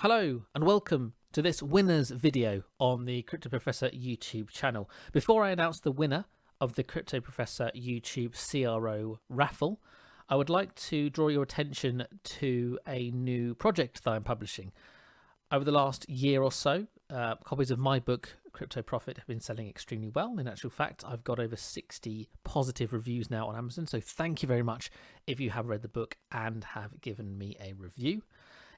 Hello and welcome to this winner's video on the Crypto Professor YouTube channel. Before I announce the winner of the Crypto Professor YouTube CRO raffle, I would like to draw your attention to a new project that I'm publishing. Over the last year or so, copies of my book, Crypto Profit, have been selling extremely well. In actual fact, I've got over 60 positive reviews now on Amazon, so thank you very much if you have read the book and have given me a review.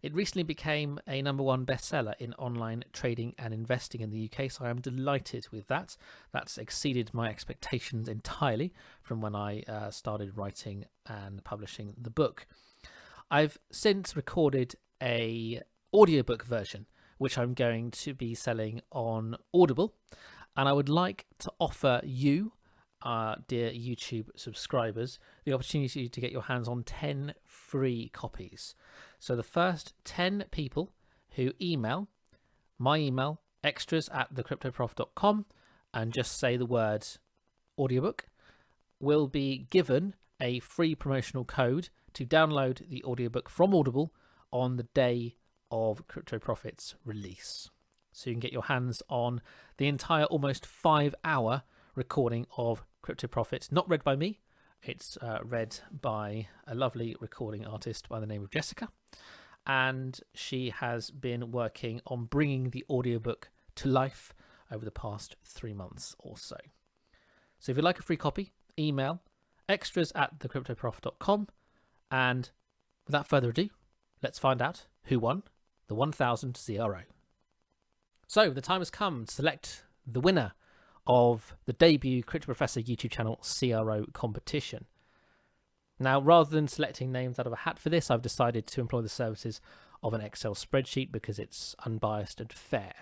It recently became a #1 bestseller in online trading and investing in the UK, so I am delighted with that. That's exceeded my expectations entirely from when I started writing and publishing the book. I've since recorded a audiobook version, which I'm going to be selling on Audible, and I would like to offer you, dear YouTube subscribers, the opportunity to get your hands on 10 free copies. So the first 10 people who email my email, extras@thecryptoprof.com, and just say the words audiobook, will be given a free promotional code to download the audiobook from Audible on the day of Crypto Profit's release. So you can get your hands on the entire almost 5-hour recording of Crypto Profit, not read by me. It's read by a lovely recording artist by the name of Jessica, and she has been working on bringing the audiobook to life over the past 3 months or so. So if you'd like a free copy, email extras@thecryptoprof.com, and without further ado, let's find out who won the 1000 CRO. So the time has come to select the winner of the debut Crypto Professor YouTube channel CRO competition. Now, rather than selecting names out of a hat for this, I've decided to employ the services of an Excel spreadsheet because it's unbiased and fair.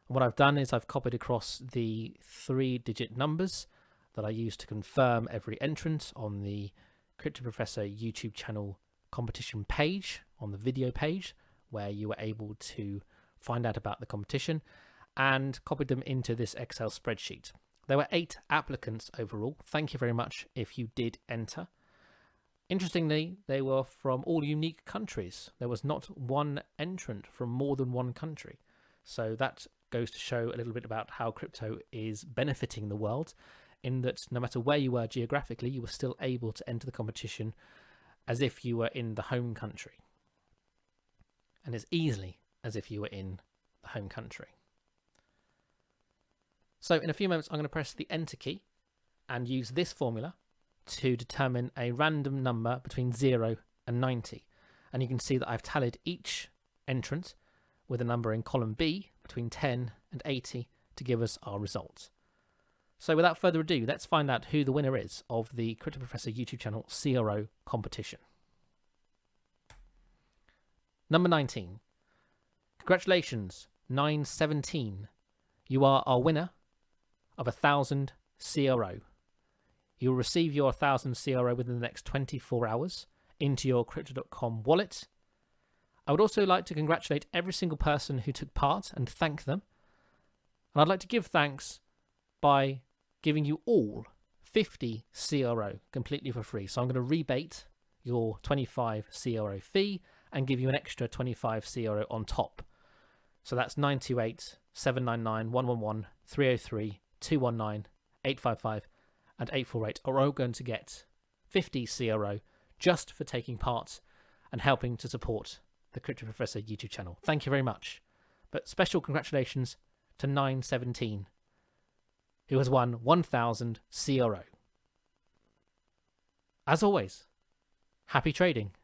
And what I've done is I've copied across the 3-digit numbers that I use to confirm every entrant on the Crypto Professor YouTube channel competition page, on the video page, where you were able to find out about the competition, and copied them into this Excel spreadsheet. There were 8 applicants overall. Thank you very much if you did enter. Interestingly, they were from all unique countries. There was not one entrant from more than one country. So that goes to show a little bit about how crypto is benefiting the world, in that no matter where you were geographically, you were still able to enter the competition as if you were in the home country, and as easily as if you were in the home country. So in a few moments, I'm going to press the enter key and use this formula to determine a random number between 0 and 90. And you can see that I've tallied each entrant with a number in column B between 10 and 80 to give us our result. So without further ado, let's find out who the winner is of the Crypto Professor YouTube channel CRO competition. Number 19. Congratulations, 917. You are our winner of 1000 CRO. You will receive your 1000 CRO within the next 24 hours into your crypto.com wallet. I would also like to congratulate every single person who took part and thank them. And I'd like to give thanks by giving you all 50 CRO completely for free. So I'm going to rebate your 25 CRO fee and give you an extra 25 CRO on top. So that's 928, 799, 111, 303, 219, 855 and 848 are all going to get 50 CRO just for taking part and helping to support the Crypto Professor YouTube channel. Thank you very much. But special congratulations to 917, who has won 1000 CRO. As always, happy trading.